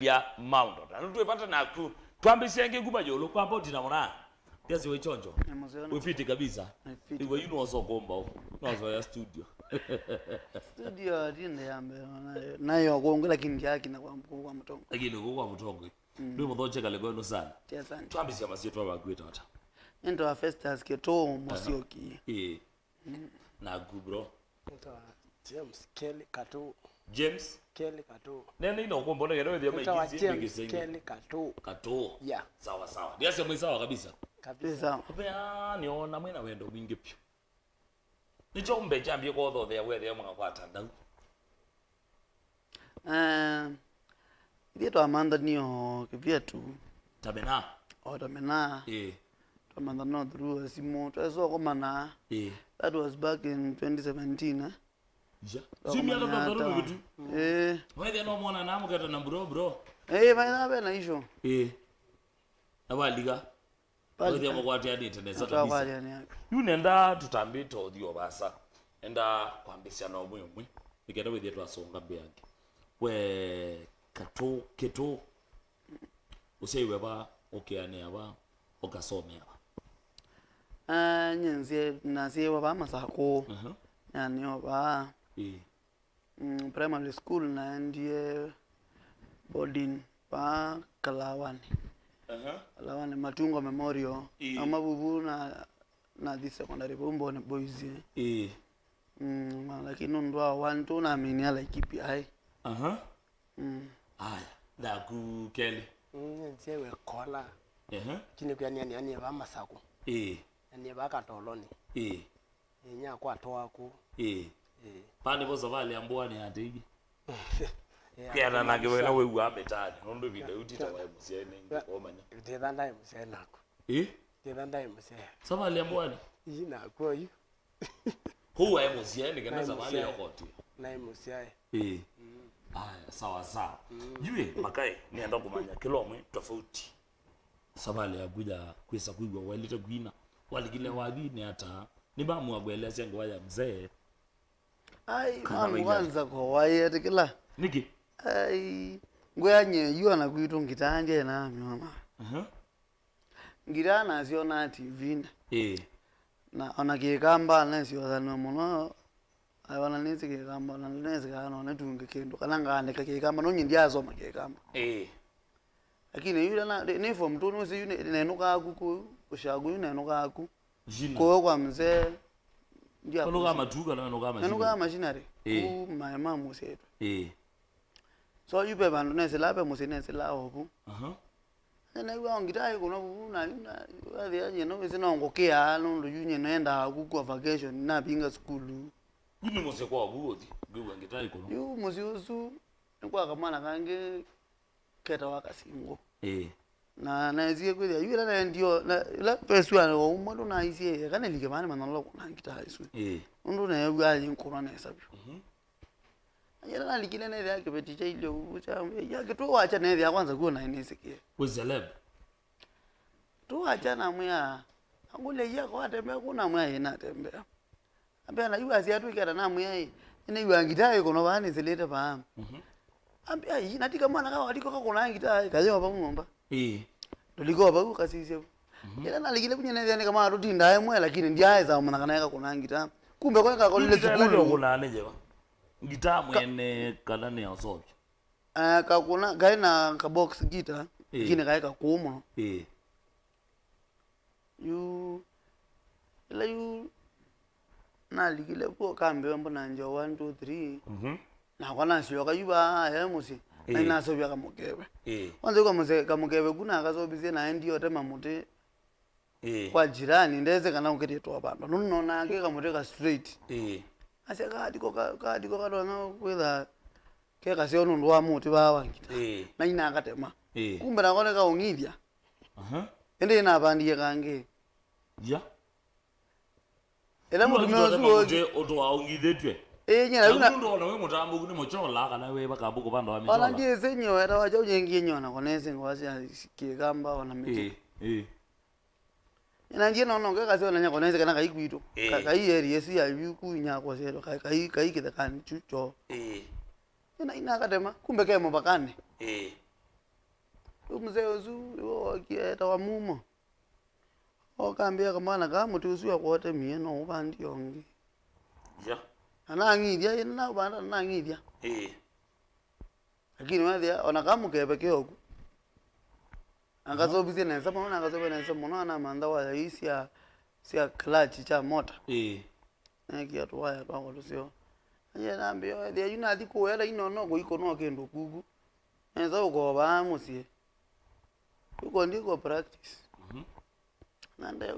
ya maundo na tuepata naku twambisienge kuba yolo kwa bodi na mona yazi wechonjo ufiti kabisa iwe yuno wasogomba nazo ya studio dine yambe nayo kuongela kingi yake na kwa mtongo lakini kwa mtongo ndio mdoche kale gono sana twambisia masietu abagweta wata ndo wa festas keto mosioki na gubro James Kelly KATUU James Kelly KATUU nene ino kumbona ngero ndio James Kelly KATUU yeah sawa sawa ndiase mwisawa kabisa kabisa bea niona mwina wendo mwingi pyo nichombe chambie ko tho there where mwa kwata ndau vyetu amanda niyo vyetu tabena tamena amanda no through simo twaso komana that was back in 2017 ja simi ala ndo bitu wewe no mwana namu kata na bro vaina bena isho abaliga wewe mwakwati hadi internet kabisa yunenda tutambito dio basa enda kwambisia na omwe ikenda wewe yetu asonga beangi we KATUU keto usiwe ba okeane aba okasomea nyenzie nasiwa ba masako yani oba primary school na ndiye boarding pa Kalawani Kalawani Matungo Memorial amabubu na the secondary bombo ne boys lakini ndwa 1 2 na mini ala kipi ai aya da ku Kelly nsewe kola kine kyani ba masako ni ba katoloni nya kwa toa ku pani boza vale ambwani atigi kiana nage wena wewe ametani ndo vile utita wa musiene ngomanya ndenda musiene nako ndenda musiene sabali ambwani ina kwa hiyo huwa musiene kana sabali yokoti na musiene aya sawa sawa yule makai nienda kumanya kilomwe tofauti sabali aguja kwesa kuigwa walita gwina waligile wadini hata niba muagwele sengo ya mzee ai mama kwanza kwa waye tikila niki ai ngoyanye yuana kuitu ngitanje na mama ngirana siona TV na ona kikamba na sio sana muno ai wana nisi kikamba na nisi kana na tunge kendo kana ngane kikamba no nyindiazo makikamba lakini yule na ni form tu no si yune nenuka kuku ushagu yune nenuka ku kwa mzee ndia konoga matuga na nenuka machinery ku mama musetu so yube bantu nese lape musinese lao ku na iwa ngitai kuna na wadi anye no isina ngokea no ndo yunye naenda ku kwa vacation na binga school yuni mose kwa budi gwe ngitai kuno yu musiusu nkwa kamana kange keta wakasingo na zie kweli yule na ndio la peswa no umuntu na isie kana like bana manalo kuna ngitai isu ndo na yali nkona na hesabu yala nalikile nezi yake beticha ile ucha yake tu wacha nezi ya kwanza kuona inisikie wezeleb tu acha na mwa angule yako atembea kuna mwa ina tembea ambia na yuwa siatu ikara na mwa ine yuwa ngitaye kono bani zilete ba ambia hii natika mwana kawa aliko kuna ngitaye kaje baba ngomba tuliko baba kasise yala nalikile kunye nezi yani kama ruti ndaye mwa lakini ndiye za mwana kana kuna ngitaye kumbe kwa kakole skulu kuna neje ba gita mwene kala ne osobi kakuna gaina ka box gita kine kaeka kuumo yu ila yu nalikile po kambe mbona njo 1 2 3 na kwana sio kayuba musi na inasobya kamukebe kwanza kwa muse kamukebe kuna akasobize na ndio tema muti kwa jirani ndeze kana ukete to abantu nunona ke kamute ka straight aseka adiko kana kwela ke kasio nundu wa muti baba ngita na ina akatema kumbe na kone ka ungithia ende ina bandie kange ela mutu meosuo oto wa ungithetwe nyina yuna ndo na we mutambo kuni mochola kana we bakabuko bando wa michola ala ndiye senyo era wacha unyengie nyona konese ngwasi kigamba wana miti ina ndiye nono ke kasio na nyako nese kana kaikwito kai eri esi ya yuku nyako sero kai kide kan chucho ina akatema kumbe ke mubakane mzee uzu akieta wa mumo okambia kamana kama tusuya kwote mie no bandi ongi ya anangithia ina banda anangithia lakini wathia ona kama kebeke oku angazobizie nenza mona angazobe nenza mona na manda wa isia sia clutch cha mota kia tuwaya twango tusio anye nambio thia yuna thiku era ino go iko no kendo kugu nenza ugoba musie uko ndiko practice nande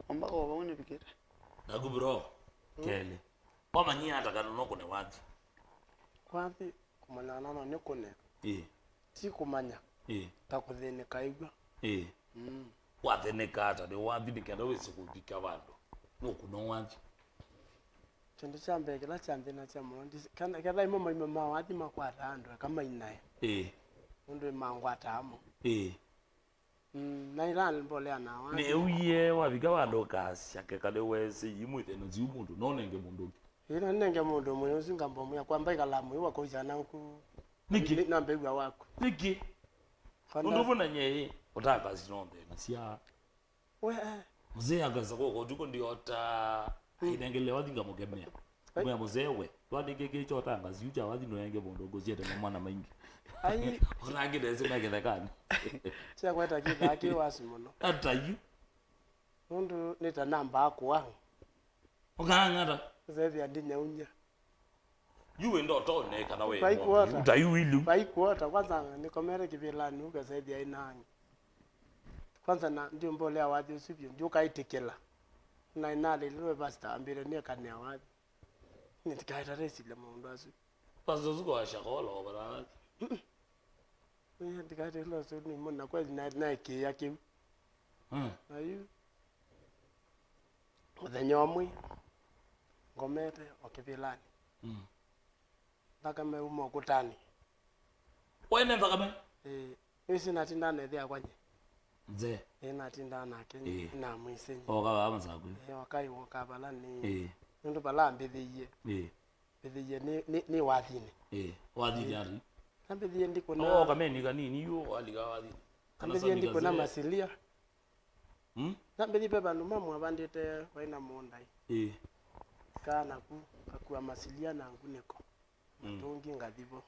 omba ko ba une pikira nagu bro kele wamanyia hata kana no kone wathi kwathi kumanya nana ne kone si kumanya takuthene kaigwa wathene kata de wathi nikenda wese kubika bandu no kuno wathi chende chambe kila chambe na chamo kana kada imo mama wathi makwata andu kama inaye ndo mangwata amo na ilani mbolea na wathi ne uye wabika bandu kasi akekade wese yimwithe no ziumundu no nenge mundu ina nenge mundu mwe usinga mbomu ya kwamba ikalamu iwa kujana ku niki na mbegwa wako niki unduvuna nyeye utaka zinombe nasia we mzee agaza koko tuko ndiota inengele wathinga mugemea mwe mzee we twadingege chota ngazi uja wathi no yenge bondo goziete na mwana maingi ai urangi neze na gethekani cia kweta kithaki wasi muno atayu undu nita namba akwa ukangata zethi adinya unya yuwe ndo tone kana we Baikuota. utayuilu baikuota kwanza nikomere kivilani ukazethi ainani kwanza na ndio mbolea wathi usivyo ndio kaitikela na inali liwe basta ambire ni kanea wathi nitikaita resi le mundu asu pazo zuko ashakolo bara nitikaita lo so ni mona kweli na ke yake ayu uthenyomwe ngomete okivilani ndakame umo kutani wene ndakame isi natindana thia kwanye nze natindana kenye na mwisenyi oka amazaku wakai wakabala ni ndu bala mbithiye ni wathine wathine ari ambithiye ndiko na kameni kanini yo aliga wathine ambithiye ndiko na masilia ambithiye pepa no mamwe abandite waina mondai kana akua masilia na nguneko matongi ngathibo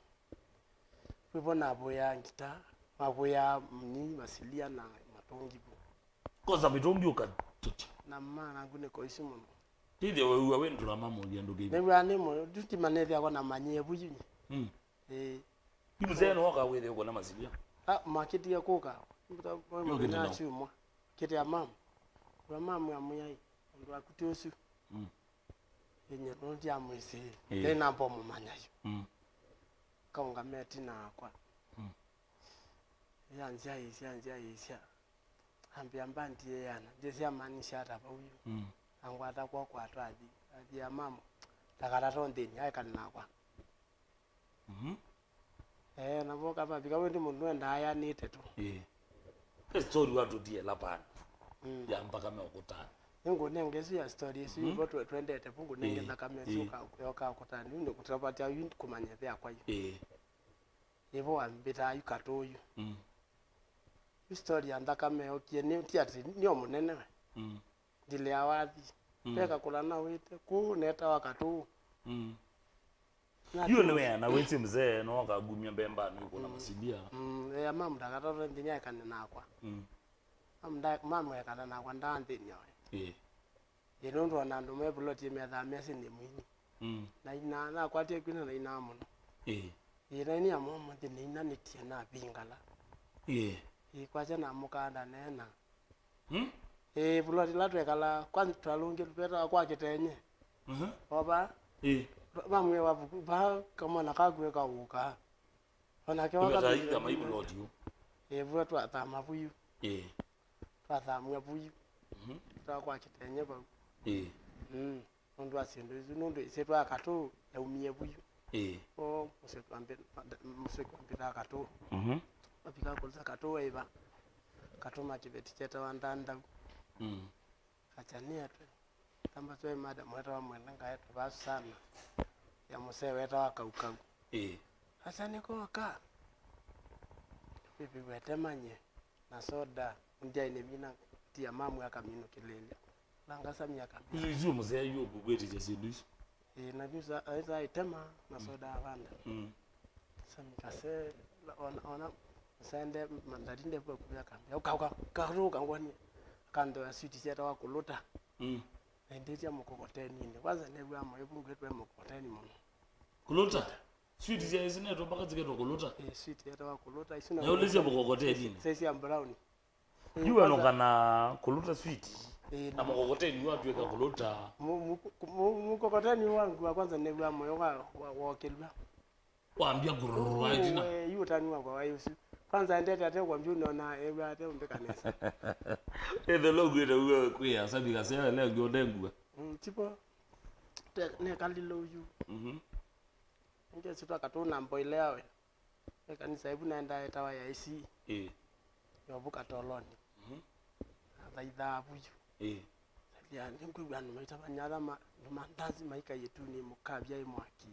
wibona aboya ngita maboya mni masilia na matongi bo koza mitongi ukatuti na mana nguneko isi muno tithie weua we ndura mamoria ndugibe newa nimo duti manethia kwa na manyebu yinyi imuzeno waka wethe uko na masilia makitia kuka na chumwa kiti ya mama kwa mama ya muyai ndo akutusu yenye ndo ya mwisi tena mbomo manyayo kaunga meti na kwa yanzia isia ambia mbandi yana jesia manisha hata pa huyu angwata kwa atwathi adi ya mama takara tondeni aikana kwa na boka pa bika wendi mundu enda aya nite tu story watu die lapana ya mpaka meokutana ngo nengezi ya story si boto twendete pungu nenge nakamyesuka yoka kutani ndo kutapatia yu kumanya thea kwa yu ivo ambita yu katuyu story andakame okie ni tiati ni omunene we dile awathi peka kulana wite ku neta wakatu yu niwe na witi mzee no wakagumya mbemba ni uko na masilia ya mama ndakatoto ndinya kanena kwa mama yakana kwa ndande nyawe ndo na ndo mebulotie methamia sini mwini na ina na kwatie kwina na ina muno ina ni amomo ndi ina nitie na bingala ikwaje na mukanda nena buloti latwekala kwanza twalungi lupeta kwa kitenye oba bamwe wavuku ba kama nakagweka uka ona ke wakati kama hivi buloti vuwa twatama buyu twathamwa buyu kwa kitenye ba ndo asindo ndo isetwa KATUU ya umie buyu musekwambira KATUU apika kulza KATUU eba KATUU makibeti cheta wandanda kachania tu kamba twe madam weta wa mwenanga yetu basu sana ya muse weta wa kaukau acha niko waka pipi wetemanye na soda ndia ine mina tia mamu akamino kilele langasa miaka izo mzee yo bugweti je sindu na juza aiza itema na soda avanda samikase ona sende mandarinde kwa kuyaka uka karuka ngwani kando ya city seta wa kulota ndio mkokoteni ndio kwanza nebwa moyo ngwetwe mkokoteni muno kulota sweet zia izine to baka ziketo kulota sweet yata wa kulota isina na ulizia mkokoteni sisi ya brown yuwa no kana kulota sweet na mkokoteni watu weka kulota mkokoteni wangu wa kwanza nebwa moyo wa kelwa waambia gururu aitina yu tani wa kwa yusi kwanza ndete ate kwa mjuno na ebwa ate umbekanesa the logo ile uwe kuya sabi kasema leo ngodengwa tipo ne kalilo yu nje sitwa katuna mboilewe kanisa hebu naenda etawa ya IC yobuka toloni aidha buju ya ngwibana maita banyala mandazi maika yetu ni mukabya imwaki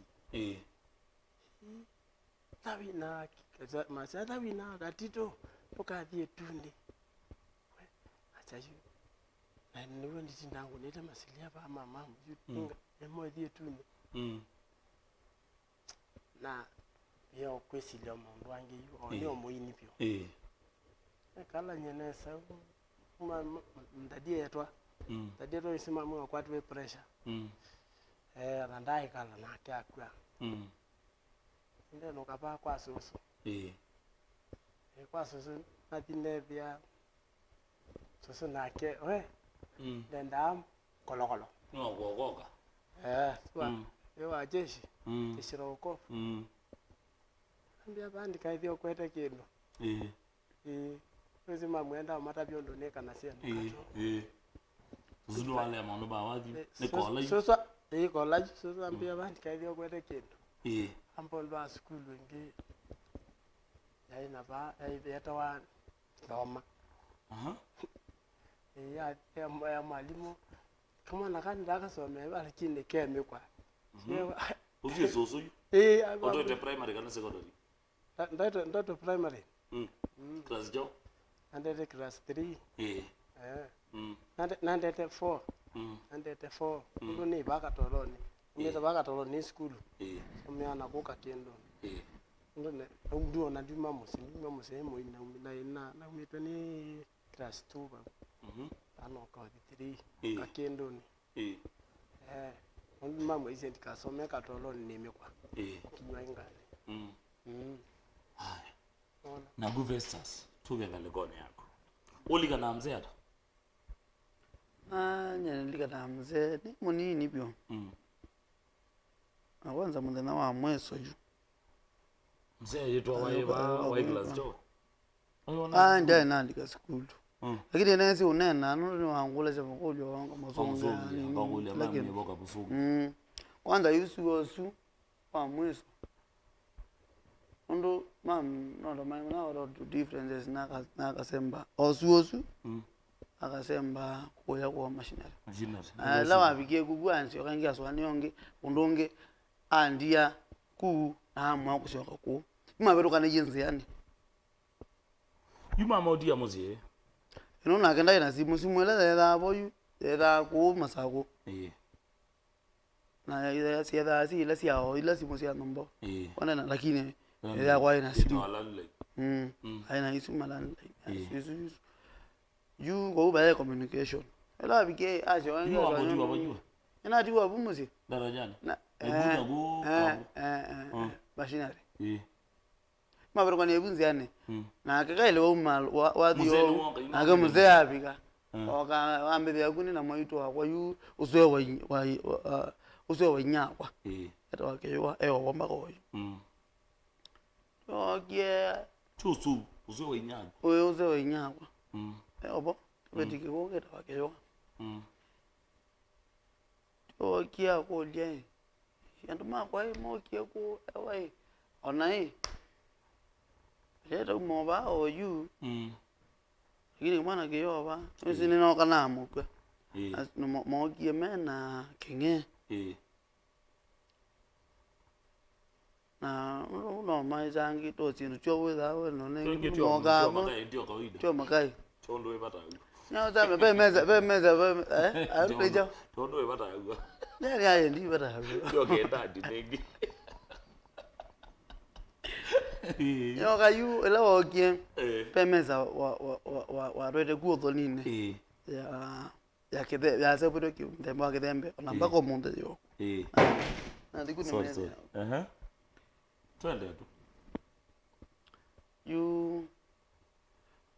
tawina masa tawina gatito pokathie tuni achayu na niwe nditindangu nita masilia ba mama mjutinga emo thie tuni na yo kwesilia mundu wange yo muini pyo kala nyenesa ndadie yetwa ndadie to isima mwa kwatwe pressure randai kala na kyakwa ndeno kapa kwa susu kwa susu natine bia susu nake we ndendam kolokolo no gogoga swa yo ajeshi kishiroko ambia bandi kaithio kwete kindu uzima mwenda matabiondo neka na sia zulu wale amono ba wathi ne college so college so ambia bandi kaithio kwete kindu ambo lwa school wengi yaina ba yata wa Roma ya mwalimu kama nakani daka some bali kine keme kwa uzie soso otote primary kana secondary ndoto primary class jo ndete class 3 nandete 4 nandete 4 ndo ni baka toloni nita baka toloni school umeana kuka kendo ndo na ndima musi mo ina na umetwe ni class 2 ba ano ka 3 ka kendo ni ndo mama ise ndikasome ka toloni nimekwa kinywa ingane haya na Guvestas tugenda legone yako ulika na mzee ata nyene ndika na mzee ni munini pyo kwanza mndana wa mweso yu mzee yetu wa class jo ndio naandika school lakini nesi unena nuri wangula cha mkulyo wangu mazungu lakini boka busugu kwanza yusu osu wa mweso ndo mam no mai na oro differences na kasemba osu akasemba kuya kwa machinery lawa bikie kugwansi okangia swani yonge undonge andia ku amwa kushoka ku imabero kana yenzi yani yuma modia mozie ino nakenda ina simuela da boyu era ku masako na ya siada si ila siao ila simusia nombo wana na lakini ya kwa ina sidu aina isu malan isu you go by communication ela bike aje wanga wajua ina diwa bumuzi darajani na go machinery mabero kwani ebunzi yani na kakaile wa dio aga muzee abika oka ambe bya kuni na maitu kwa yu uswe wa nyakwa eta wakewa womba ko okie chusu uswe wa nyakwa uswe wa nyakwa obo betike ko eta wakewa okie ko lie yandu makwa mo kie ko awai onai leta umoba oyu lakini mwana kiyoba sisi nino kana mukwe mo kie mena kenge na no maizangi to chino cho witha we no ne moga ndio kawaida cho makai chondo ipata nyao za pe meza peja chondo ipata huko nani aye ndi pata huko ndio kenda dinegi nyao kayu ela okie pe meza wa rede ku odonine ya kede ya se puto ki ndemba kedembe na bako monde yo na diku ni meza twende tu yu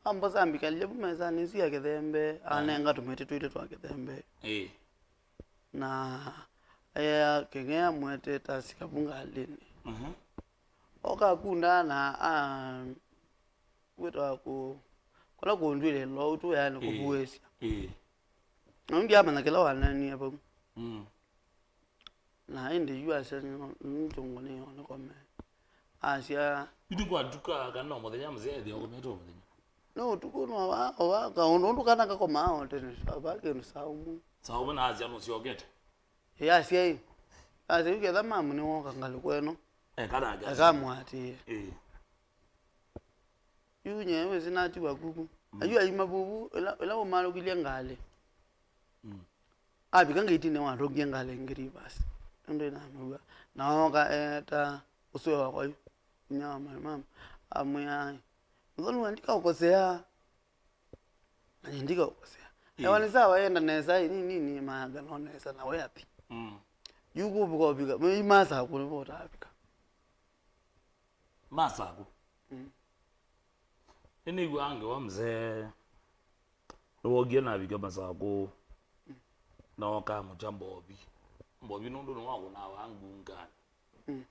amba zambi kalile bumeza nisi ya kedembe anenga tumete tuite twa kedembe na aya kengea mwete tasika bunga alini oka kunda na wetwa ku kola kundwile lo utu yani kubuwesi ngi ama nakela wanani hapo na indi yu ase ntungo ni ono kome asia idi kwa duka kana muthenya mzee yo kumeto muthenya no tukuno wa ka undu kana ka koma o tene abake no saumu na azia no siogete asia yi asia yu ketha mamu ni woka ngali kweno kana aga akamwati yu nyewe sinati wakuku ayu ayi mabubu ela umalo kilia ngale abi kangaitine wa rogi ngale ngiri basi ndo na muga naoka eta uswe wa kwayo nyama mama amuya ngoni andika ukosea andika ukosea yawani sawa yenda nesa nini maga nonesa na we api yuko buko bika masa ko bo ta bika masa ko ene gwange wa mzee wogie na bika masa ko naoka mujambo obi mbobi nondo no wako na wangu ngani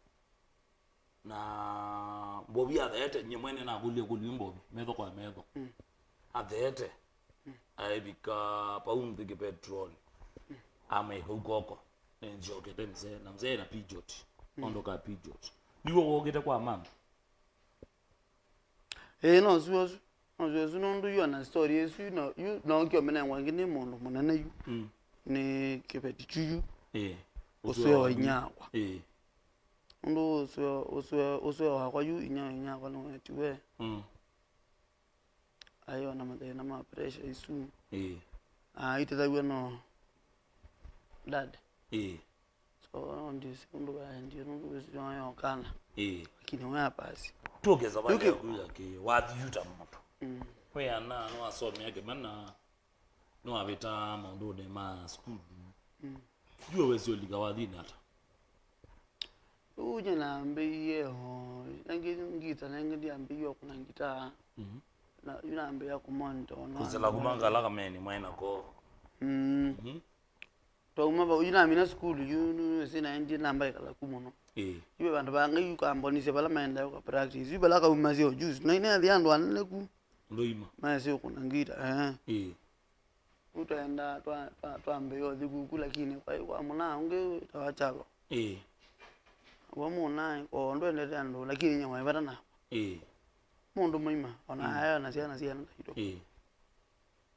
na mbobi athete nyemwene na kulie mbobi metho kwa metho athete aibika paundi ke petrol ame hugoko njoke temze na mzee na pijot ondoka pijot niwo wogete kwa mama no zuo nondo yo na story yesu no kyo mena wangi ni mondo munana yu ni kebeti chuyu uswe wa nyakwa ndo uswe wa kwa yu nyakwa no etiwe ayo na made na ma pressure isu ite we no dad so on this ndo ba ndio ndo uswe wa kana lakini wa pasi togeza bale kuya ke wathi yuta moto we ana no asome yake mana no abeta mondo de ma school juwe wezi oliga wathini hata uje na ambiye ho ngita nangi ambiyo kuna ngita na yuna ambiya kumonto no kuzela kumangala kamene mwaina ko to maba yuna mina school yunu sina ndi namba ikala kumono ibe bantu bangi yukambonise bala maenda ko practice ibe la ka umazio juice na ina ndiando anele ku ndoima mazi kuna ngita utaenda twambe yo dhigugu lakini kwa muna unge tawachalo wamuna ko ndo ende ndo lakini nyama ibata na mundu muima ona haya na siana kido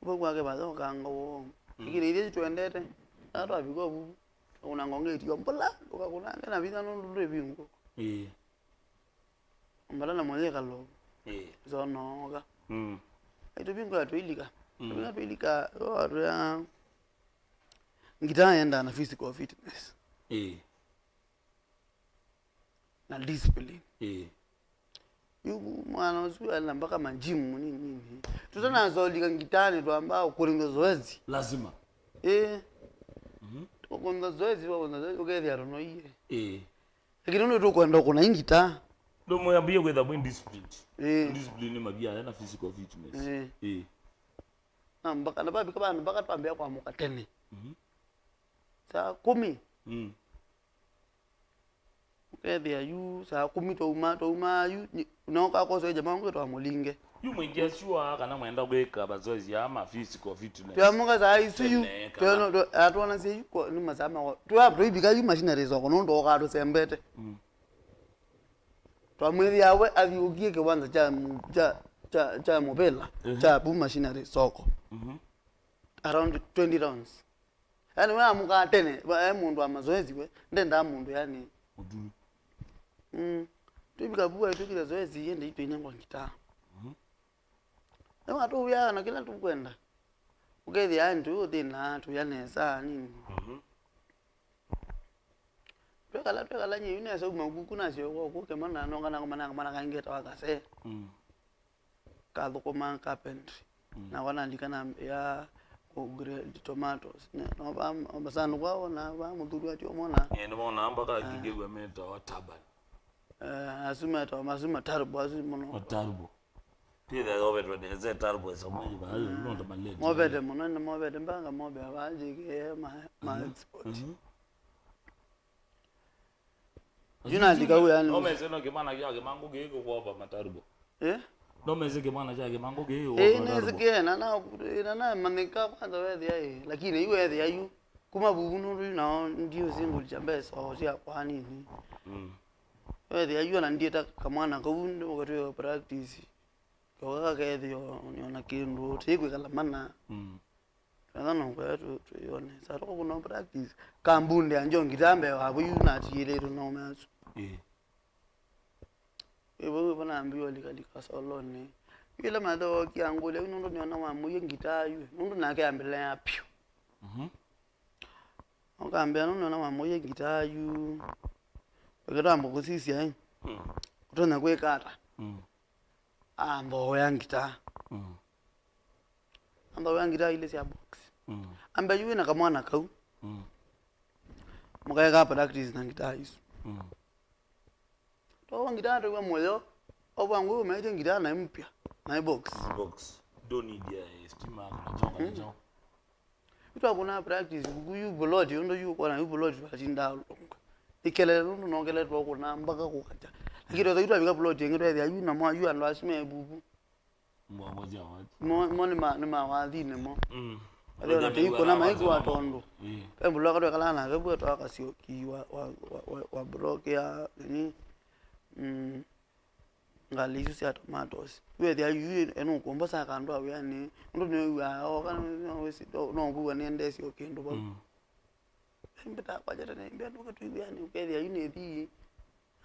ubwa ke bazo kango lakini ile tuendete ndo abiko bu una ngonge tiyo mpola ukakuna na vita ndo ebingo mbala na mwenye kalo zono ga ito bingo atwilika Binga or ngitaenda na physical fitness na discipline yuko mwana usiwe mpaka majimu nini tutana zolika ngitani tu ambao kuringa zoezi lazima kuringa zoezi ukethia rono iye lakini ndo tukwenda kuna ingita ndo moyambie kwetha bwi discipline discipline mabia na physical fitness mpaka na babi kabana mpaka twambia kwa muka 10 saa 10 ukethia yu saa 10 tuma yu noka koso jamaa wangu twa mulinge yu mwingia sure kana mwenda gweka bazoezi ama physical fitness twamuka saa isu yu tano atwana se yu ni mazama twa bibika yu machinery zoko ndo ka to sembete twamwiri yawe avyugie kiwanza cha mobela cha boom machinery soko around 20 rounds yani wewe amuka tene mundu wa mazoezi we ndenda mundu yani Tubika bua tukile zoezi yende itu inyango gitaa. Ewa tu ya na kila tukwenda. Ugethi antu uthina tu yanesa nini. Twekala nyi une so maguku na sio ko ke mana no kana kaingeta wakase. Kathukuma carpentry. Na wanaandika na ya grade tomatoes. No ba masanu kwao na ba muthuru atio mona. Ndio mona mpaka kigegwa meta wa taban. Asuma tarbo asuma tarbo. Tida over the Z tarbo so mwe ba no ndo malete. Mobede mbanga mobe abaje ma export. Yuna huyu yani. No meze no kimana yake mangu gego kwa matarbo. No meze kimana yake mangu gego. Neze kena na manika kwanza wewe yeye lakini iwe wewe yayu kuma bubu na ndio single chambesa au sia kwa nini. Wewe yayu na ndieta kamwana kaundo wakati practice. Kwa kaethio niona kindu tikwe kala mana. Kana kwa tuione sasa kuna practice kambunde anjo ngitambe wabo yuna tiyeleru no maso. Ebo bana ambiwa likalika solone. Ile madho kiangule unondo niona mamuye ngitayu. Unondo nake ambele yapyo. Okambia niona mamuye ngitayu. Wekerambo kusisi hai. Kutona kwekata. Ambo yangita. Ambo yangita ile sia box. Amba yuwe na kamwana kau. Mukaya ka practice na ngita hizo. To ngita ndo moyo. Obangu umeje ngita na mpya. Na box. Don't need ya stima na chonga. Ito kuna practice kuyu blood ndo yu kwa na yu blood batinda longa. Ikele ndo nongele to kuna mpaka kukaja. Lakini ndo ito blood ngito ya yu na mwa yu ando asime bubu. Mwamoja wapi? Ni mawadhi nemo. Leo na tiko na maiku atondo. Embulo ka kala na ke bweto akasio ki wa block ya ni ngali sia tomatoes. We dia yu eno komba sa kando awe yani ndo ne ya o kana wesi no ku ne ndesi o kendo ba. Mbeta kwa jata ne mbia ndo tu yani ukedia yu ne bi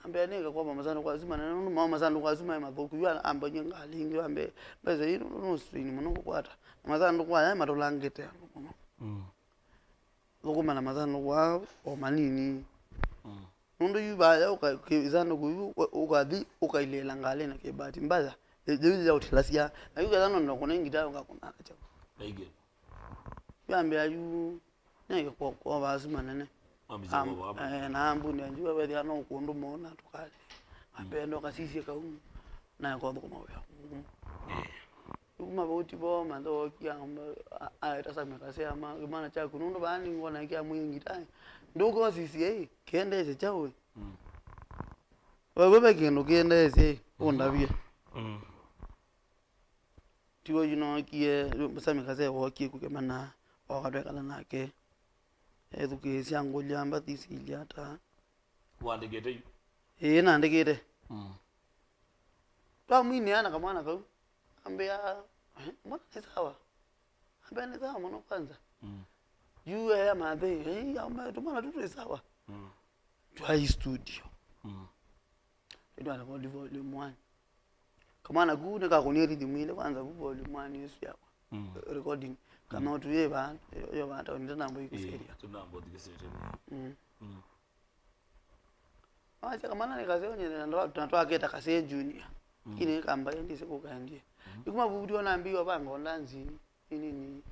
ambe ne kwa mama sana kwa zima na mama sana kwa zima madhoku yu amba ngali ngi ambe beza yu no swini mungu kwata mazana kwa ya matolangete lokuma na mazana kwa o manini ndo yu ba ya ukizana ku ukadi ukailela ngale na kebati mbaza deje ya utilasia na yu kazana ndo kuna ngita ngakuna acha aige yambe ayu ne kwa bazima nene na ambu ni anjua wewe ana ukundu mona tukale apendo kasisi ka na kwa kwa mawe uma bauti bo mando kiamba aita mekase ama mana cha kunundo bani ngona kia mwingi tai nduko sisi kende chawe wewe kendo kende ese ondabie tiwo kie musame kase wokie kukemana wakadwekana nake eduke siangolia mbathisi iliata wandegete na ndegete twa mwini ana kamwana kau ambia mbona ni sawa ambia ni sawa mwana kwanza yue ya madhe amba tumana tu sawa twa studio ndio ana volume 1 kamwana gune ka kuniri dimile kwanza ku volume 1 yesu yakwa recording kama tu yeba yo bata ndio nambo ikuseria tunambo dikisete acha kamana ni kazi onye ndo tunatoa keta kase junior kile kamba ndi siku kaendie ikuma budi onaambiwa bango ndanzi nini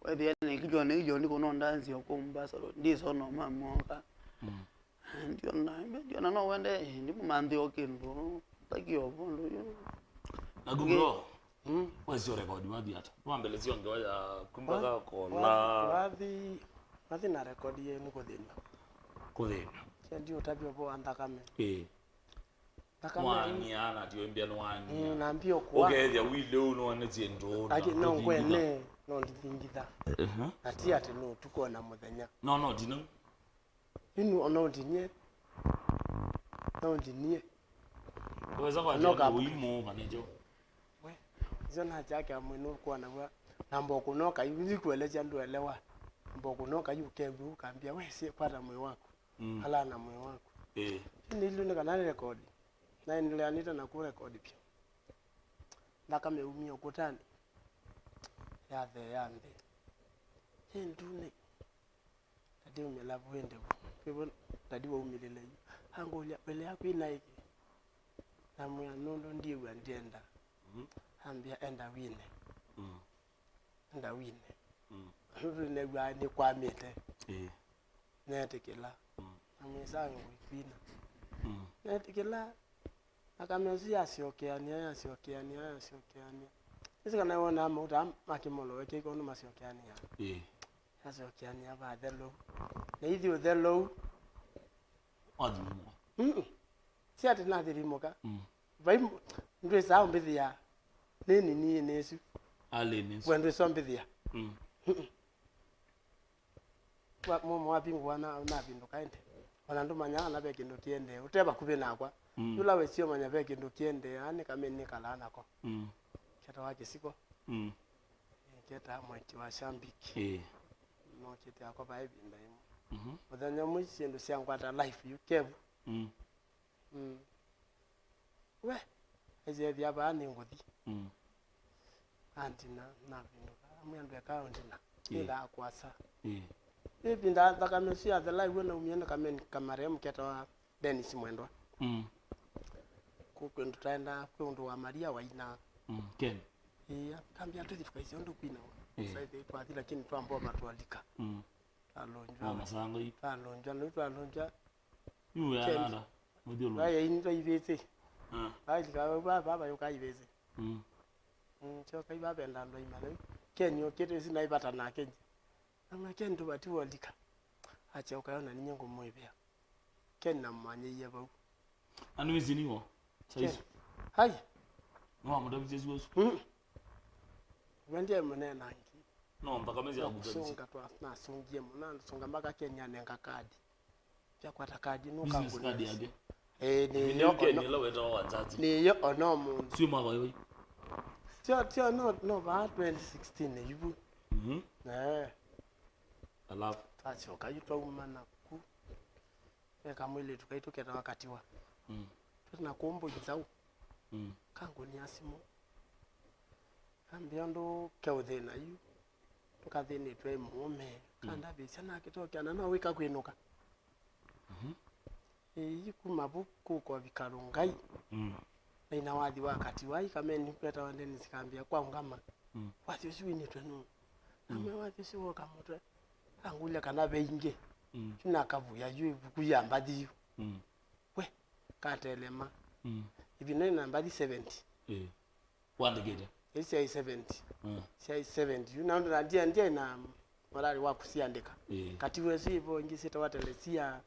wewe ni kijo ni hiyo ndiko no ndanzi okumba so ndizo no mamoka ndio na no wende ndipo mandi okendo takio bondo yo nagumro what's your record wadi hata mwambele sio ngewa kumbaga kola wadi na record ye nuko kodena ndio tabio bo andakame mwani ana tiwembia no wani naambio kwa okay wile uno anatie ndo ati no kwene no ndingitha ati ati no tuko na muthenya no dino inu ono ndinye no ndinye weza kwa no wimo manejo we zona chake amwino kwa na mboko noka hivi kueleza ndo elewa mboko noka yuke bu kaambia we si pata moyo wako hala na moyo wako Nililu kana record na nilianita na ku record pia ndaka meumia ukutani yande ndune ndio melavu wende kwa tadiwa umilele angolia pele yako inaiki na mwa nondo ndiwe ndienda ambia enda wine enda wine ne gwa ni kwa mete netekela amisangu kwina netekela akamezi asiokeania isi kana wona muta makimolo weke kono masiokeania asiokeania ba delo na idio delo adimo si ati na dirimoka vai ndwe sao mbithia nini nesu alenis kwendwe so mbithia kwa momo wapingwa na bindu kaende wana ndo manya na be kindu kiende uteba kube nakwa yula we sio manya be kindu kiende ani kameni kala nako keta wake siko keta mwiti wa shambiki no kete akwa ba ebinda imo odanya mwisi ndo siangwata life you kevu we eze bya ba ni ngodi antina na bindu amuyandwe account na ila kwasa ebinda ndakamesi ya the live wena umienda kamen kamaremu keta wa Dennis Mwendwa kuko ndutaenda kwendo wa Maria waina ken kambia tuthifika icio ndo kwina sasa twathi lakini twambo matwalika alonjwa masango yi alonjwa no twalonjwa yu ya nada mudiolo ai ni ivete ai ka baba yo kai ivete cho kai baba ndando imale kenyo kete sina ipata na kenye ama kendo batiwalika acha ukaona ninyo ngomoibea kenna manye yeba anu iziniwo saizo hai no amudabi jesuosu wende munena ngi no mpaka mezi ya mudabi songa twa na songie munana songa mpaka Kenya nenga kadi pia kwata kadi no kangu kadi yake ni yo Kenya weta wanzazi ni yo ono mu sio mwa wewe tio no ba 2016 yubu alafu tacho kayitwa umana ku eka mwile tukaitoketa wakati wa tuna kuombo jizau kangu ni asimo ambia ndo keuthe na yu tukathini twe mume kanda bishana kitoke na wika kwinuka kuma buku kwa vikarungai na inawadhi wakati wa ikameni peta wandeni sikambia kwa ngama wathi usiwini twenu na wathi siwo kamotwe angulia kana beinge kina kavuya yu kuyamba diyo we katelema ibino na mbadi 70 wandegede isi 70 si 70 you know ndia na morali wa kusiandika kati wesi hivyo ingisi tawatelesia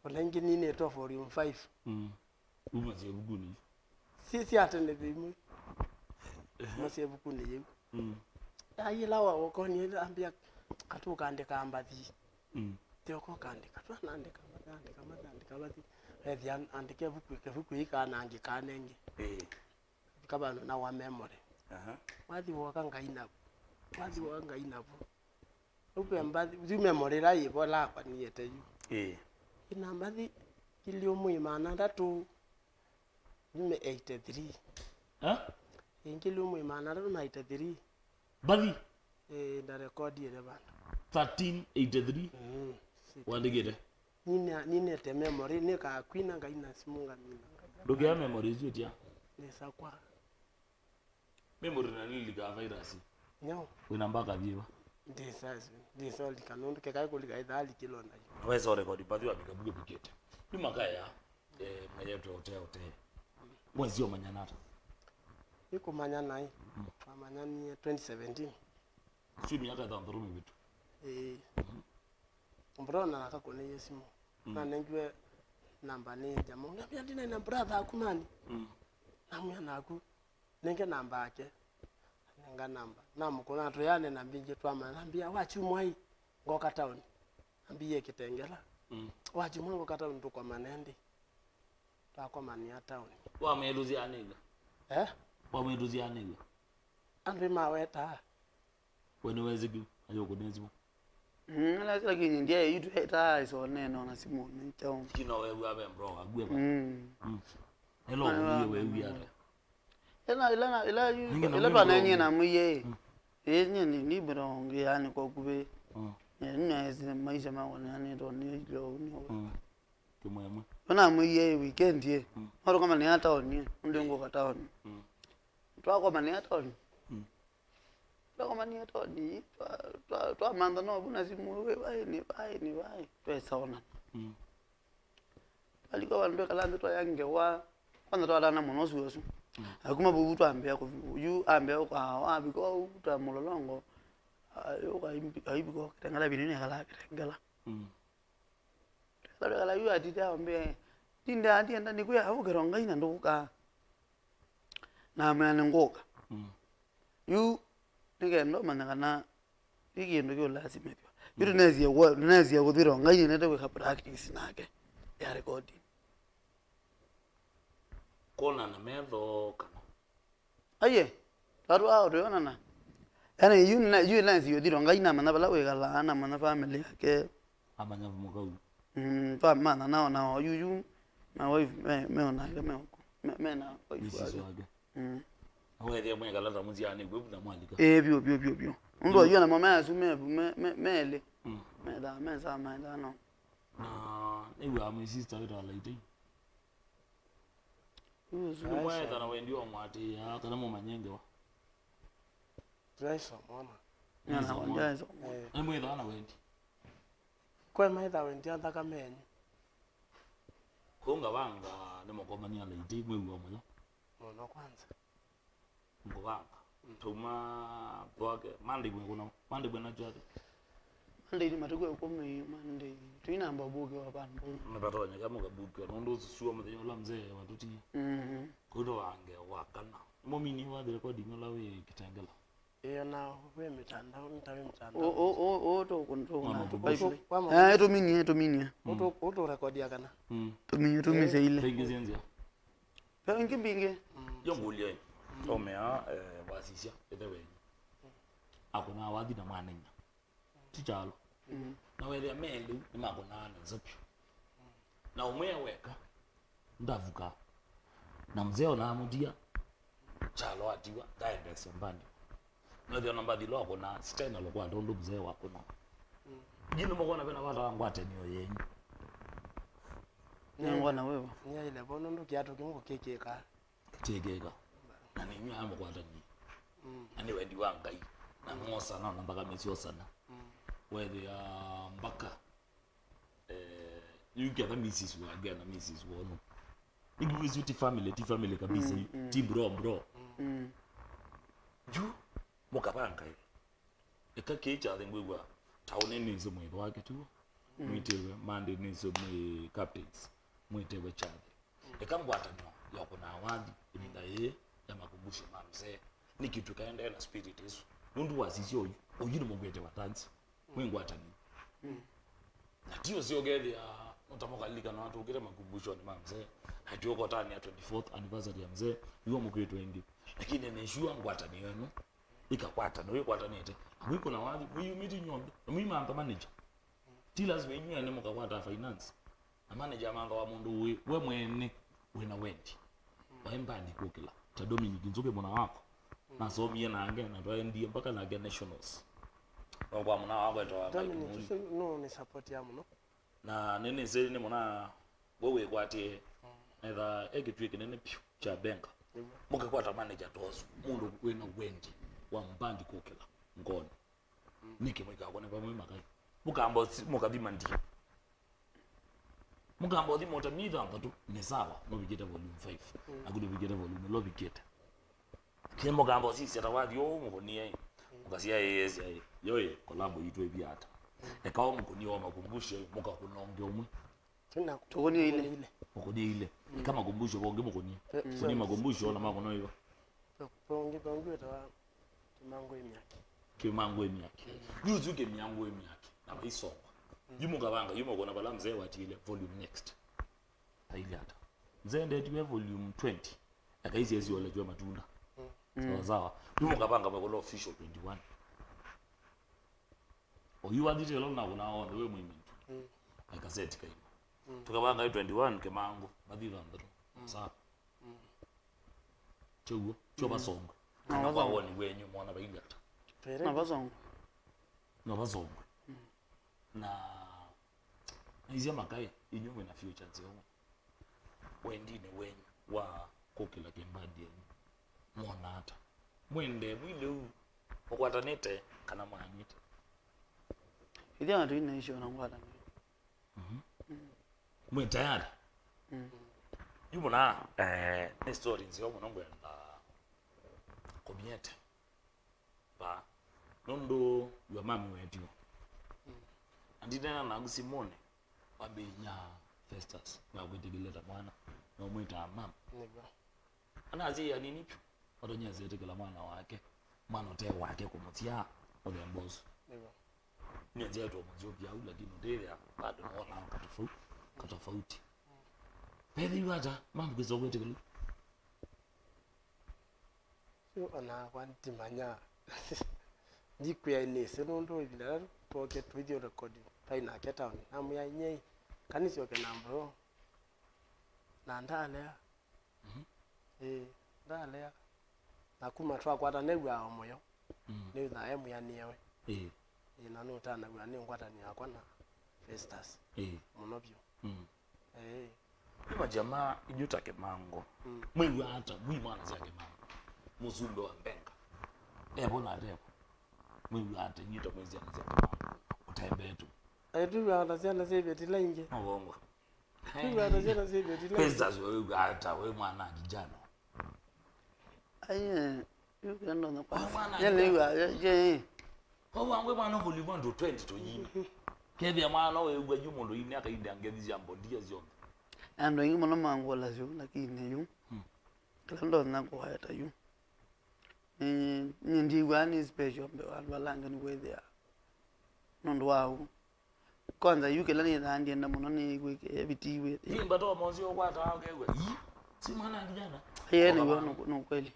olengi nini to volume 5 umaze buguni si atende bimu mase buguni yewu ayila wakoni ambia KATUU kaandika ambadhi teko kaandika twanandika bati revian andike buku ikana angikanenge kabano na wa memory wathi wakanga inabu upe ambadhi zi memory rai bola kwa niete yu ina ambadhi kilio muimana ndatu nime 83 ingilio muimana ndatu 83 bali nda record ile bana 1383 wandegede nini te memory ne ka kwina ngaina simunga mina doge ya memory zotia ni sakwa memory na nili ga virus nyo wina mbaka biwa ndisa likanondo ke kai kulika idali kilonda wewe record badhi wa bikabuge bukete bima kaya mwenye tu hotel mwezi wa manyanata iko manyana hii manyani 2017 sio miaka tanduru bitu mbona nakakone yesimu na nenjwe namba ni jamaa ngambia ndina na brother akumani namya naku nenge namba yake nenga namba namukona to yane nambije twama nambia wachi mwai ngoka town ambiye kitengela wachi mwangu ngoka town to kwa manende kwa mania town wa meluzi aniga wa meluzi aniga ande maweta wene wezigu ayoko nezibu lakini ndiye yitu heta isoneno na simoni chao kino wewe abe bro agwe ba hello wewe yare ila bana nyina muye yenye ni bro ngi yani kwa kube nne maisha mangu nani ndo ni lo ni kimwemwe bana muye weekend ye maro kama ni hata oni ndingo kata oni twako mani hata oni twako mani hata oni twa manda no buna simu we bai twesaona aliko bantu kalanda twa yange wa kwanza twa lana monosu yosu akuma bubu twambea ko yu ambea ko ha biko utwa mulolongo yo aibiko tangala binene kala tangala kala yu atita ambe tinda atienda nikuya avugeronga ina nduka na mwana ngoka yu nigendo manangana ikindu kyo lazima pyo yu nezia kuthironga ina nete weka practice nake ya recording kona na medho kana aye tatu ao tuyona na yani yu nezia kuthironga ina mana bala weka laana mana family yake amanya mukau pa mana nao yu my wife meona kama mena wife wake awe dia mwenye kalanda muziani gwebu na mwalika bio ndo yona mama asu mele meda mesa meda no na ewe ami sister ita laiti mwe dana wendi wa mwati ya kana mo manyenge wa Drive mwana yana wanjazo mwe dana wendi kwa maitha wendi andaka menye konga wanga nemokomania laiti mwe wa mwana no kwanza ngwanga tuma bwake mande kuna mande bwana jade mande ni matuko ko me mande tuina mbabuke wa bantu mbatanya kama kabuke nondo suwa mdenyo la mzee watuti kudo wange wakana momini wa the recording la we kitangala na we mitandao to kunto to mini oto record ya kana to mini se ile pengizenza pengi binge yongulie omea wasisha edewe akuna wadi na mwanenya tichalo na wele melu imagona nzapyo na umwe weka ndavuka na mzee ona mudia chalo atiwa daende sembandi no dio namba dilo akona stena lokwa ndo mzee wako na jino mokona bena wala ngwate niyo yenyu ngwana wewe nya ile bono ndo kiato kingo kekeka na ni mwa mo kwata ni ani wendi wangai na ngosa na mpaka mesio sana where mbaka you get a missis wa again a missis wono igwezi ti family kabisa ti bro ju mokapanga ekakecha ngwegwa taone nizo mwe wake tu mwitewe mande nizo mwe captains mwitewe chade ekangwata no yako na awadi ibinda ya makumbusho mamze ni kitu kaenda na spirit yesu mundu wasisi oyu ni mugwete watanzi mwengwata ni na dio sio gede ya utamoka lika na watu ukire makumbusho ni mamze hatioko tani ya 24th anniversary ya mzee yuo mugwete wengi lakini neshua ngwata ni wenu ikakwata no yikwata nete mwiko na wadi mwi miti nyombe mwi manga manager tilas wenyu ene mukakwata finance na manager manga wa mundu we mwene wena wendi waimbani kokela ta Dominic nzoke mwana wako na so mie na angena na twa ndiye mpaka na again nationals kwa mwana wako to Dominic no ni support ya muno na nene zeli ne mwana wewe kwate either egitwike nene pyu cha benka muka kwata manager tozo mundu wena wendi wa mbandi kokela ngono nike mwika kone pa mwe makai mukambo mukadima ndiye mugambo di mota mitha mpatu ni sawa no bigeta volume 5 akudu bigeta volume lo bigeta kile mugambo sisi atawadi yo mukonie mukasia yes yoye kolabo yitwe biata ekawo mukoni wa makumbusho muka kunonge umwe tuna tokoni ile mukoni ile kama makumbusho bonge mukoni kuni makumbusho na makono hiyo bonge tawa kimangu emyake yuzuke myangu emyake na baisonga yumugabanga yumugona bala mzee watile volume next tailata mzee ndiye volume 20 akaizi yezi wala jwa matunda sawa yumugabanga bakolo official 21 Oyuwa detail na kuna on we mwimi. Akaseti kaima. Tukabanga 21 KIMANGU badira ndro. Sa. Chugo, choba songo. Na wawoni wenyu mwana baigata. Na bazongo. Na bazongo. Na izia makai inyume na future nzeo. Wendine wenyu wa kokila kembadi mwana hata. Mwende mwile huu okwatanete kana mwanyite. Idia ngatu inaisho na ngwata. Mwe tayari. Yumuna ne story nzio munongwenda komiete. Ba nondo ywa mami wetu. Andina na gusimone wabinya Festus na gwedigileta mwana na mwita mama. Anazi ya nini tu odonyaze tegela mwana wake mwana te wake kumutia odembozo. Ni nje tu mwanzo pia lakini ndio bado naona katofauti. Pedi wata mama kizogwe tegela. Yo ana kwanti manya. Ndikuya ine senondo ibila pocket video recording paina keta on namuya nyei kanisi oke nambro na ndale ndale nakuma twa kwata negwa omoyo ne na emu ya niwe ina no tana gwa ne ngwata ni akwa na Festus munobyo Ima jamaa inyuta KIMANGU mwi hata mwi mwana za KIMANGU muzumbe wa mbenga bona repo mwi hata inyuta mwezi anaza KIMANGU utembetu aitu ya zana zebeti lainje Mbongo. Tuwa zana zebeti lainje Festus wewe hata wewe mwana kijana. Yuko ndo na kwa. Yale je. Wewe mwana volleyball ndo 20 to yini. Kebya mwana wewe yumo yini aka ide angezi jambo ndia zombe. Ando yimo na mangola zyo lakini yu. Ndo na kwa hata yu. Ndi wani special mbe walanga ni kwethia. Nondo wao. Kwanza yuke lani ndandi enda muno ni gwike ebitiwe. Yimba to monzi okwata akewe. Si mwana kijana. Yeye ni no kweli.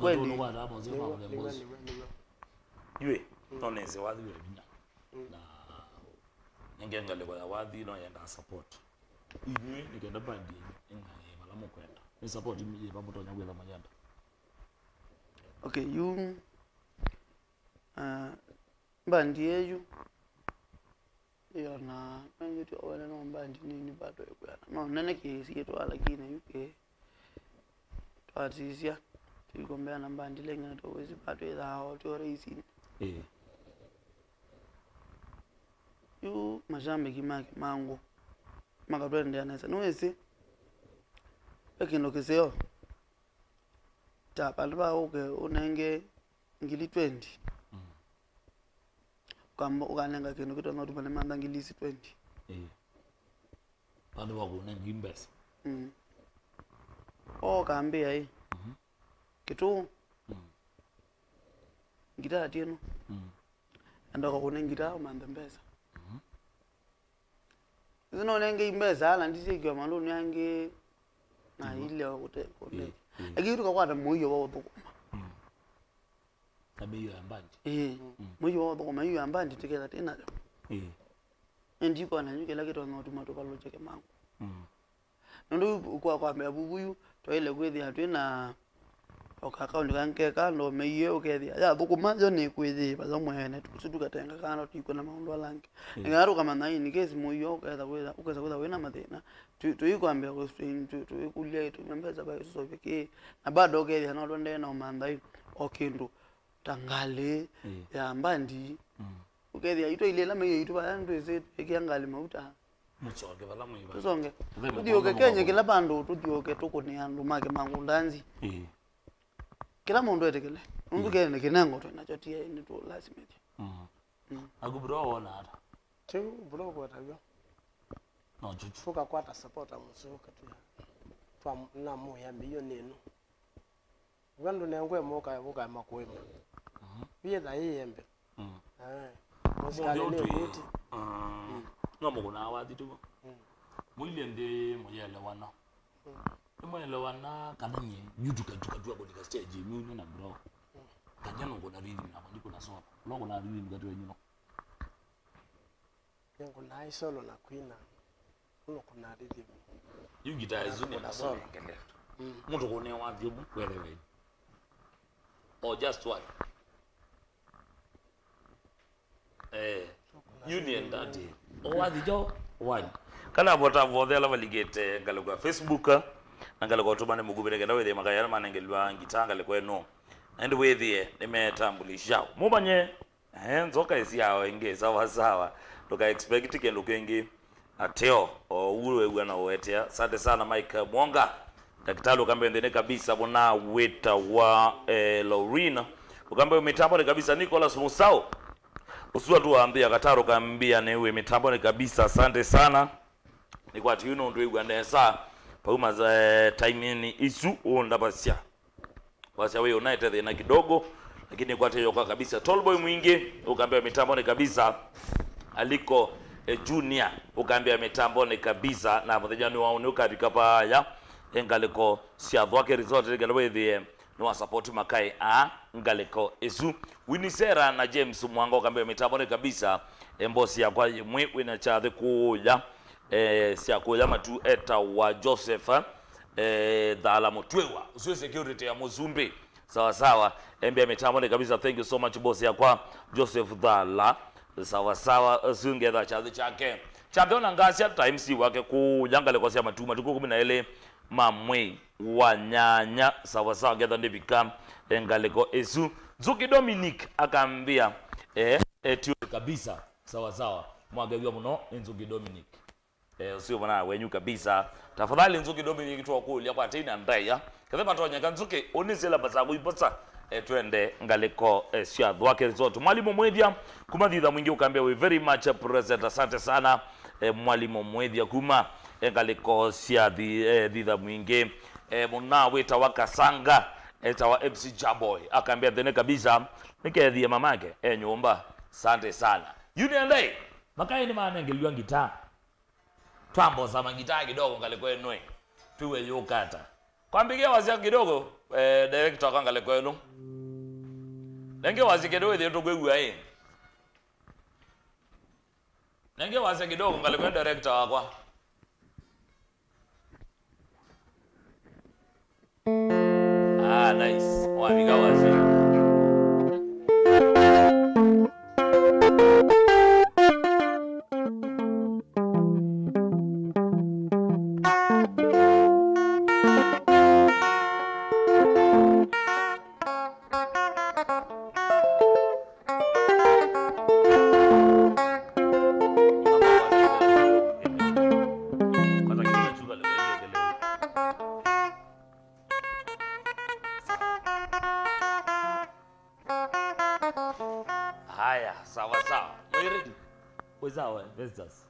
Kweli no kwata monzi kwa mbozi. Ywe toneze wadhi we binya. Na ngengale kwa wadhi no yenda support. Ywe nikenda bandi engaye malamo kwenda. Ni support mije pamoto nyagwela manyanda. Okay, you bandi yeju yona mangithi wena no bandi nini bado ekuyana no nene kesi yetu lakini yuke twatisia tikombea na bandi lenga to wezi bado ida to race yu majambe KIMANGU makabende anesa nwesi ekino keseo tapa liba uke unenge ngili 20 kamba ukanenga kino kitwa ngati bane manda ngilisi 20 pano wako unenge imbesa kambe ai KITUU ngita tieno anda ko unengira umanda mbesa zino nenge imbesa ala ndisi kwa maloni yange na ile wakute akiru kwa kwata moyo wao bukuma tabiyo yambandi moyo wao bukuma hiyo yambandi tikela tena ndiko ananyuke lake to no tumato palo cheke KIMANGU ndo kwa mebubuyu to ile kwethi atwina okakaunti kanke kando meiye ukethia ya bukuma jo ni kwethi baza mwene tusutuka tenga kana tiko na maundu alange ngaro kama nai ni kesi moyo uketha kwetha wena mathina tuikwambia ko tuikulia tu membeza ba so beke na bado ukethia no ndende na mandai okindu tangale ya mbandi ukethia ito ile la meyo ito ba ndo ese ekiangali mauta mutsonge bala mwiba tusonge tudioke kenye kila bando tudioke tukuni andu make KIMANGU ndanzi kila mundu etekele mundu kene kinango to nachotia ni to lazima agubro wona ata tu bro kwa tayo no chuchu fuka kwata support amusuka tu twa na moya mbiyo neno vandu nengwe moka vuka makwema biye da yembe musikale ne kuti no mukuna awadi tu muilende moyele wana moyele wana kadanye yutuka tukadua kwa stage mimi na bro kanyano ngona rhythm na ndiko na sopa longo na rhythm gatu wenyu no kuna isolo na kuina kuna rhythm you guitar is in the solo mtu kone wa vyobu wewe or just one union that o wathi jo one kana bota vothela valigete ngalo Facebook ngalo ko tumane mugubire ngalo wethe makaya manengelwa ngitanga lekweno and wethe nimetambulisha mubanye nzoka isi yao inge sawa toka expect kendo kengi ateo uwe wana wetea. Asante sana Mike Mwonga daktari ukambe ndene kabisa bona weta wa Lorina ukambe mitambo kabisa. Nicholas Musao usua tu ambia kataro kambia newe mitambo kabisa. Asante sana ni kwa tiuno ndo igwanesa pauma za time isu onda basia wasia we United na kidogo lakini kwa teyo kwa kabisa. Tallboy mwingi ukambe mitambo kabisa aliko junior ukambia mitambone kabisa na mthejani wao ni ukabika paya engaleko siathwake resort galwethie no support makai ngaleko esu Winisera na James Mwanga ukambia mitambone kabisa embosi ya kwa mwe wina chathe kuya sia kuya matu eta wa Joseph dhala motwewa uswe security ya Mozumbe sawa embia mitambone kabisa. Thank you so much boss ya kwa Joseph dhala sawa zungeza chazi chake championa ngasia times wake ku jangale kwa sia matuma tuko 11 mamwe wanyanya sawa getha ndibika engaleko esu Zuki Dominic akambia tu kabisa sawa mwagawiwa muno Nzuki Dominic usio bana wenyu kabisa tafadhali Nzuki Dominic tu akulia kwa tena ndaya kadha tonya kanzuke onisela basabu iposa twende ngaleko sia dhwake zote. Mwalimu Mwedhia kumadhidha mwingi ukambia we very much present. Asante sana mwalimu Mwedhia kuma ngaleko sia dhidha mwingi muna weta wakasanga eta wa MC Jaboy akambia dhene kabisa nikedhia mamake nyumba. Asante sana Union Day makai ni maana ngeliwa gitaa twambo za magitaa kidogo ngaleko enwe tuwe yokata kwambigia wazia kidogo director kangaleko eno nenge wazi kidogo ile togwegwa nenge wazi kidogo ngaleko director wakwa nice wabiga wazi sawa visitors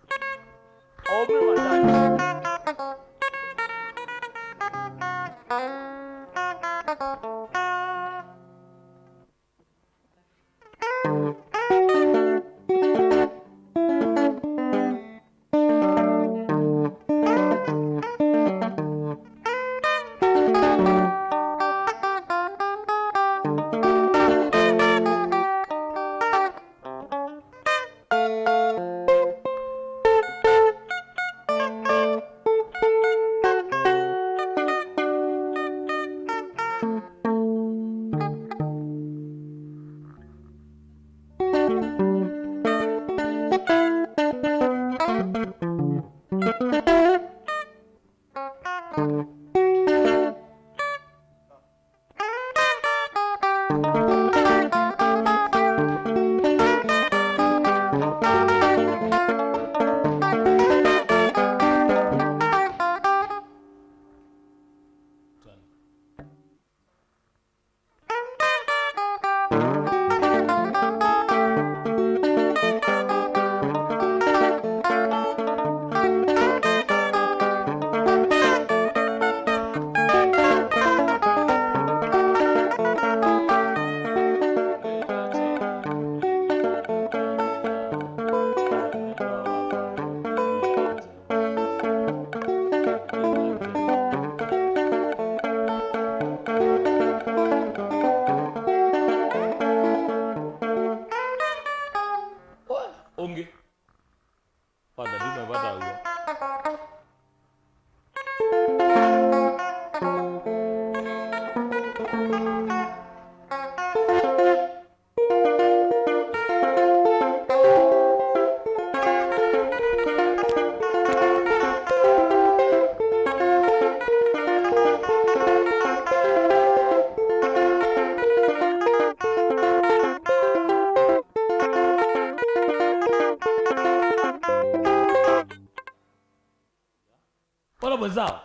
Wenzao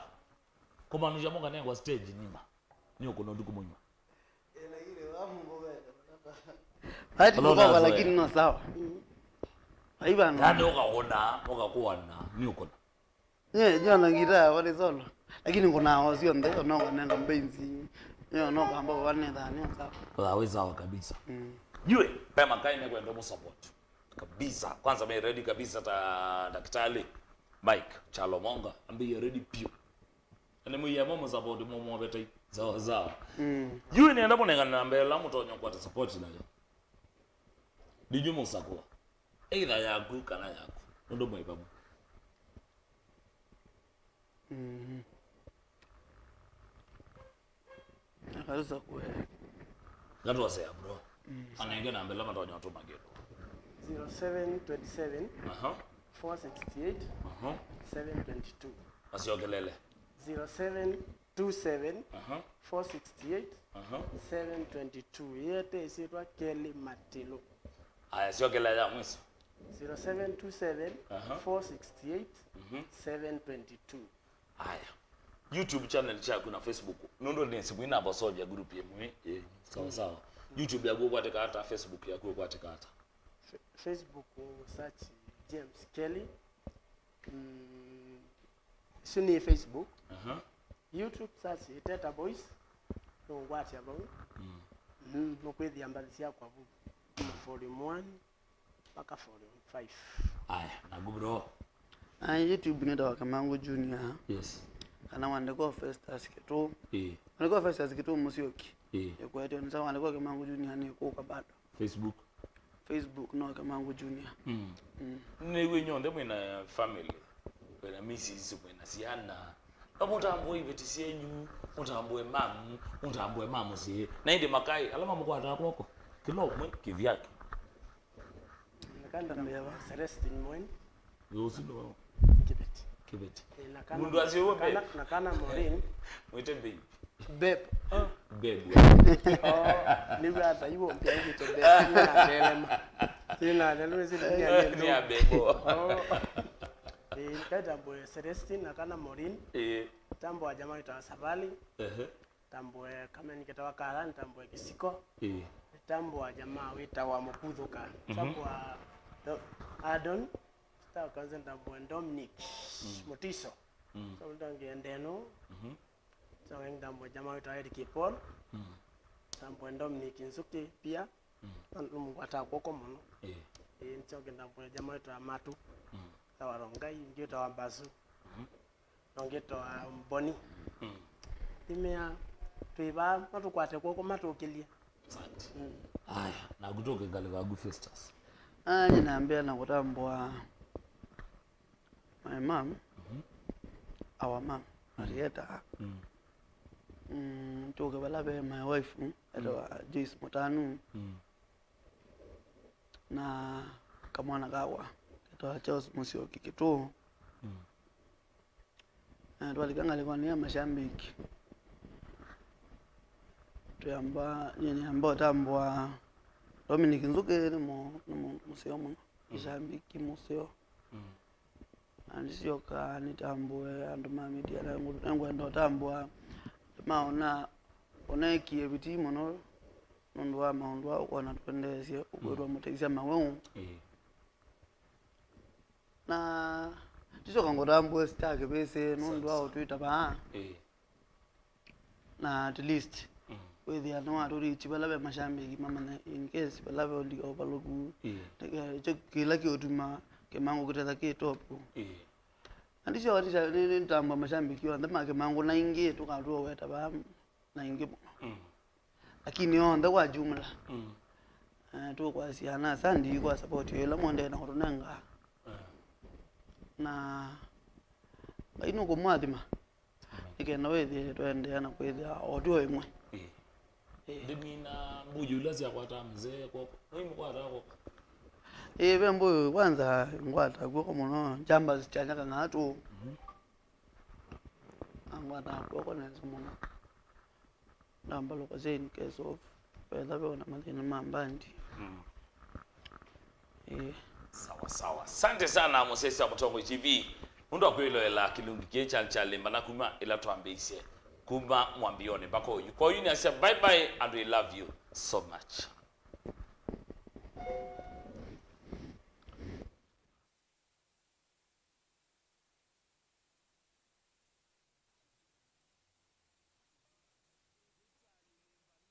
kumanisha monga naye kwa stage nyima niyo kuna ndugu mwenye hadi kwa lakini no sawa aiba no yani ukakuona niyo kuna jana ngira wale solo lakini kuna wasio ndio no nenda mbenzi no kamba wane dhani sawa waweza kabisa jue pema kaine kwenda mu support kabisa kwanza mimi ready kabisa daktari Mike Chalomonga ambi ready pio ene muya momo support momo betai zawa yule nienda bonenga na mbele mutonyo kwa support nayo dijumo sakwa either yaku kana yaku ndo mwipa mu akarusa kwa gato wase bro anaingia na mbele mutonyo tu magero 0727 468 722 asiogelele 0727 468 722 yete isitwa Kelly Matilo. Aya siogelele ya mwiso 0727 468 722. Aya YouTube channel chako na Facebook nondo ni simu ina bosoja group yemwe sawa YouTube yako kwa hata Facebook yako kwa hata Facebook search James Kelly suni Facebook YouTube search Teta Boys no what about no kwezi ambalizia kwa volume 1 mpaka volume 5 aya na gubro YouTube nenda wa Kimangu Junior yes kana wandeko first as KITUU wandeko first as KITUU Musyoki kwa hiyo nisa wandeko Kimangu Junior ni kwa bado Facebook no Kimangu Junior ni wenyonde mwina family wena misisi mwina siana amutambo ibetisi enyu mutambo mamu si na inde makai alama mkwata kwako kilo mwe kivyake nakanda mbewa Celestine Mwen yosino kibeti mundu asiwe be nakana Morin mwite be bebe niwe ata yuo mpya hivi tebe na delema sina delema ni abebo tambo Celestine nakana Morin tambo wa jamaa itawa Savali tambo kama nikitawa Kala tambo Kisiko tambo wa jamaa witawa Mukudhuka tambo wa Adon tawa kanza tambo Dominic Motiso so ndange ndeno so tambo jamaa witawa Eric Paul tambo Dominic Nsuki pia mungu atakoko muno nchoge tambo jamaa witawa Matu tawarongai ngito wa Mbazu ngito wa Mboni imea tuiba matukwate koko matukilia aya na kutoke ngale wagu Festus ninaambia na kutambwa my mom our mom Marieta toke balabe my wife ndo Joyce Mutanu na kamwana kawa to Charles Musyoki KITUU twalikanga alikuwa ni mashambiki tuyamba nyene ambao tambwa Dominic Nzuke mo museo mo mashambiki museo andisyoka nitambwe andu mamedia yangu ndo tambwa maona onekie bitimo no ndo wa maondo ukona twendesie ukwerwa muteisia mawewu na tiso kangotambo stake bese nondo wao Twitter ba na at least with the no aruri chibalabe mashambiki mama na in case balabe oli obalogu kila kiotuma Kimangu kitata kitop andisho watisha ni tambo mashambiki wa ndama Kimangu na ingi tukatuwa weta ba na ingi lakini onda kwa jumla tu kwa siana sandi kwa support yela monde na kutonanga na baino kumwathima ikena wethi twende ana kwithia odio imwe ndimina mbuyu lazi yakwata mzee kwa muhimu kwa rako bembo kwanza ngwata kwa muno jamba zichanyaka ngatu angwata kwa na zimuno namba lokazeni case of phela bona malini mambandi sawa asante sana Mosesi wa Mutongo TV ndo akwiloela kilungi Nikyalilimbana kuma ila tuambise kuma mwambione bako kwa yuni asya bye bye and we love you so much.